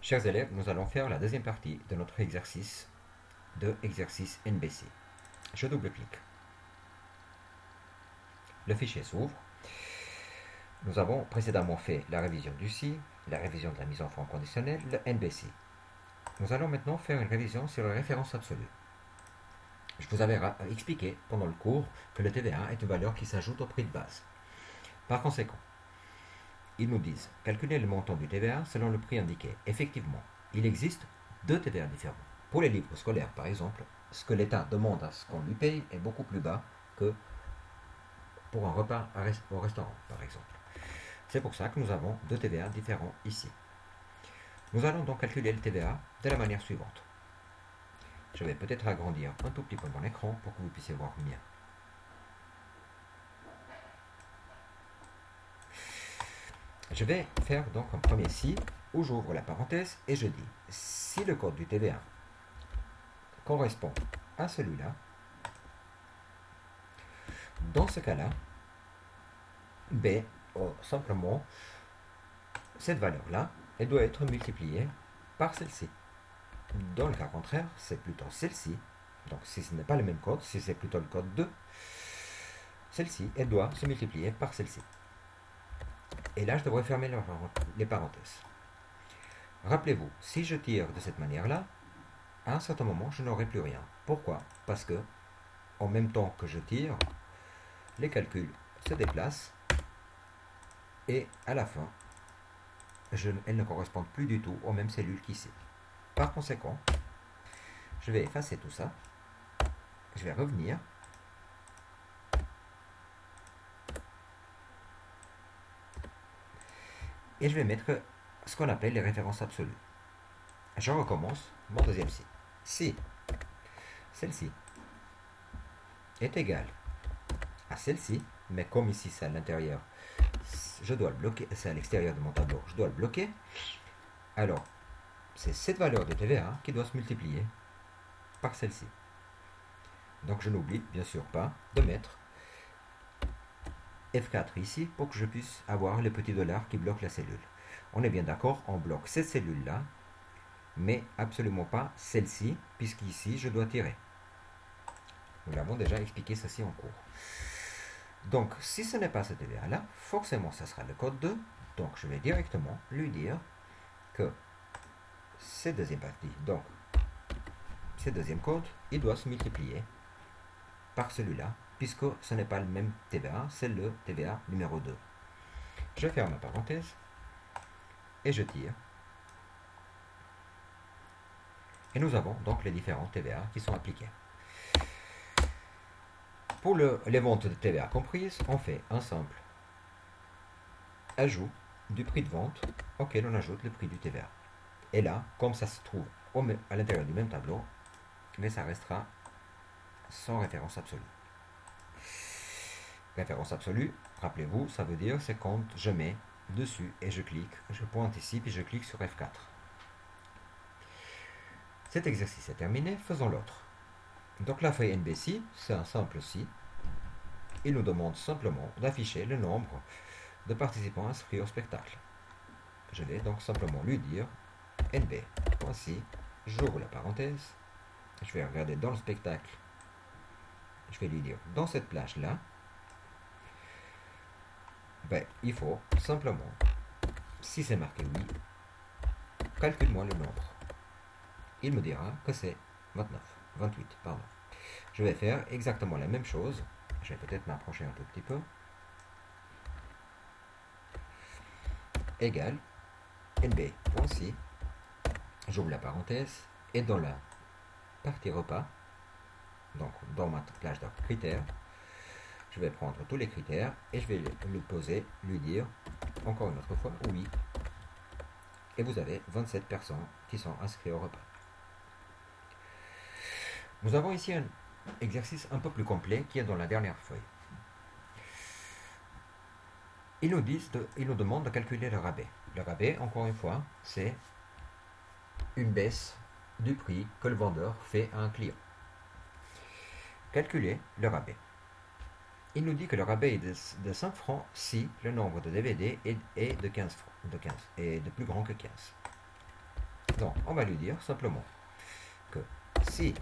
Chers élèves, nous allons faire la deuxième partie de notre exercice NBC. Je double-clique. Le fichier s'ouvre. Nous avons précédemment fait la révision du si, la révision de la mise en forme conditionnelle, le NBC. Nous allons maintenant faire une révision sur la référence absolue. Je vous avais expliqué pendant le cours que le TVA est une valeur qui s'ajoute au prix de base. Par conséquent, ils nous disent calculer le montant du TVA selon le prix indiqué. Effectivement, il existe deux TVA différents. Pour les livres scolaires, par exemple, ce que l'État demande à ce qu'on lui paye est beaucoup plus bas que pour un repas au restaurant, par exemple. C'est pour ça que nous avons deux TVA différents ici. Nous allons donc calculer le TVA de la manière suivante. Je vais peut-être agrandir un tout petit peu mon écran pour que vous puissiez voir mieux. Je vais faire donc un premier si où j'ouvre la parenthèse et je dis si le code du TVA correspond à celui-là, dans ce cas-là, B, simplement, cette valeur-là, elle doit être multipliée par celle-ci. Dans le cas contraire, c'est plutôt celle-ci. Donc si ce n'est pas le même code, si c'est plutôt le code 2, celle-ci, elle doit se multiplier par celle-ci. Et là, je devrais fermer les parenthèses. Rappelez-vous, si je tire de cette manière-là, à un certain moment, je n'aurai plus rien. Pourquoi? Parce que, en même temps que je tire, les calculs se déplacent et à la fin, elles ne correspondent plus du tout aux mêmes cellules qu'ici. Par conséquent, je vais effacer tout ça. Je vais revenir. Et je vais mettre ce qu'on appelle les références absolues. Je recommence mon deuxième si. Si celle-ci est égale à celle-ci, mais comme ici c'est à l'intérieur, je dois le bloquer, c'est à l'extérieur de mon tableau, je dois le bloquer, alors c'est cette valeur de TVA qui doit se multiplier par celle-ci. Donc je n'oublie bien sûr pas de mettre F4 ici pour que je puisse avoir le petit dollar qui bloque la cellule. On est bien d'accord, on bloque cette cellule-là, mais absolument pas celle-ci, puisqu'ici je dois tirer. Nous l'avons déjà expliqué ceci en cours. Donc, si ce n'est pas ce TVA-là, forcément, ça sera le code 2. Donc, je vais directement lui dire que cette deuxième partie, donc, ce deuxième code, il doit se multiplier par celui-là, puisque ce n'est pas le même TVA, c'est le TVA numéro 2. Je ferme la parenthèse et je tire. Et nous avons donc les différents TVA qui sont appliqués. Pour les ventes de TVA comprises, on fait un simple ajout du prix de vente auquel on ajoute le prix du TVA. Et là, comme ça se trouve à l'intérieur du même tableau, mais ça restera sans référence absolue. Référence absolue, rappelez-vous, ça veut dire c'est quand je mets dessus et je clique, je pointe ici puis je clique sur F4. Cet exercice est terminé, faisons l'autre. Donc la feuille NBC, c'est un simple si. Il nous demande simplement d'afficher le nombre de participants inscrits au spectacle. Je vais donc simplement lui dire NB.si, j'ouvre la parenthèse, je vais regarder dans le spectacle, je vais lui dire dans cette plage-là, il faut simplement, si c'est marqué oui, calcule-moi le nombre. Il me dira que c'est 28, pardon. Je vais faire exactement la même chose. Je vais peut-être m'approcher un tout petit peu. Égal nb.si, j'ouvre la parenthèse, et dans la partie repas, donc dans ma plage de critères, je vais prendre tous les critères et je vais lui poser, lui dire encore une autre fois oui. Et vous avez 27 personnes qui sont inscrites au repas. Nous avons ici un exercice un peu plus complet qui est dans la dernière feuille. Ils nous demandent de calculer le rabais. Le rabais, encore une fois, c'est une baisse du prix que le vendeur fait à un client. Calculer le rabais. Il nous dit que le rabais est de 5 francs si le nombre de DVD est de 15 francs, et de plus grand que 15. Donc, on va lui dire simplement que si,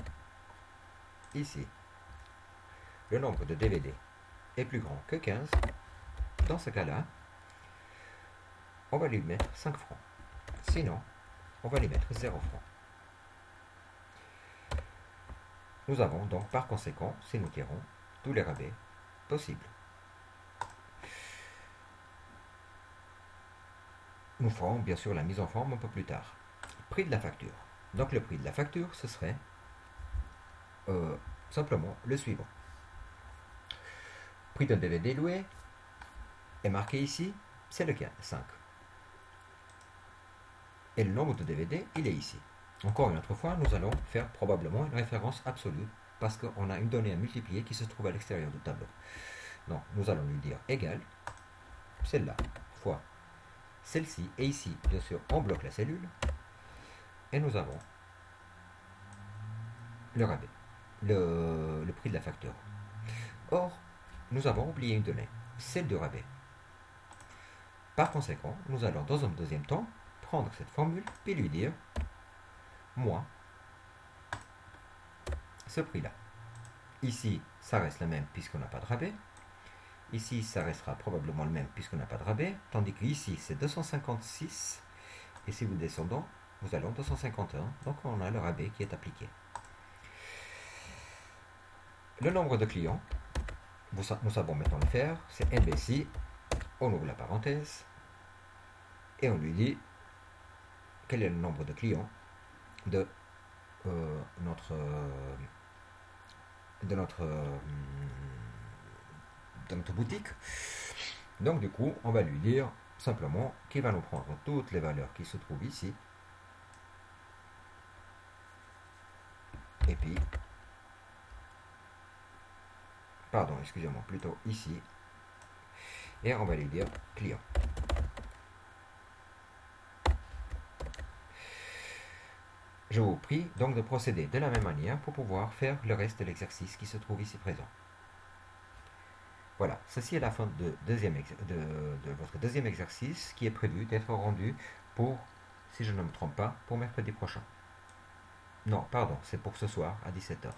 ici, le nombre de DVD est plus grand que 15, dans ce cas-là, on va lui mettre 5 francs. Sinon, on va lui mettre 0 francs. Nous avons donc par conséquent, si nous tirons, tous les rabais possibles. Nous ferons bien sûr la mise en forme un peu plus tard. Prix de la facture. Donc le prix de la facture, ce serait simplement le suivant. Prix d'un DVD loué est marqué ici, c'est le 5. Et le nombre de DVD, il est ici. Encore une autre fois, nous allons faire probablement une référence absolue parce qu'on a une donnée à multiplier qui se trouve à l'extérieur du tableau. Donc, nous allons lui dire égal celle-là fois celle-ci. Et ici, bien sûr, on bloque la cellule. Et nous avons le rabais, le prix de la facture. Or, nous avons oublié une donnée, celle du rabais. Par conséquent, nous allons dans un deuxième temps prendre cette formule et lui dire moins ce prix-là. Ici, ça reste le même puisqu'on n'a pas de rabais. Ici, ça restera probablement le même puisqu'on n'a pas de rabais. Tandis qu'ici, c'est 256. Et si vous descendons, nous allons 251. Donc, on a le rabais qui est appliqué. Le nombre de clients, nous savons maintenant le faire. C'est NBC. On ouvre la parenthèse. Et on lui dit quel est le nombre de clients de notre boutique. Donc du coup, on va lui dire simplement qu'il va nous prendre toutes les valeurs qui se trouvent ici. Et puis, pardon, excusez-moi, plutôt ici. Et on va lui dire client. Je vous prie donc de procéder de la même manière pour pouvoir faire le reste de l'exercice qui se trouve ici présent. Voilà, ceci est la fin de votre deuxième exercice qui est prévu d'être rendu pour, si je ne me trompe pas, pour mercredi prochain. Non, pardon, c'est pour ce soir à 17h.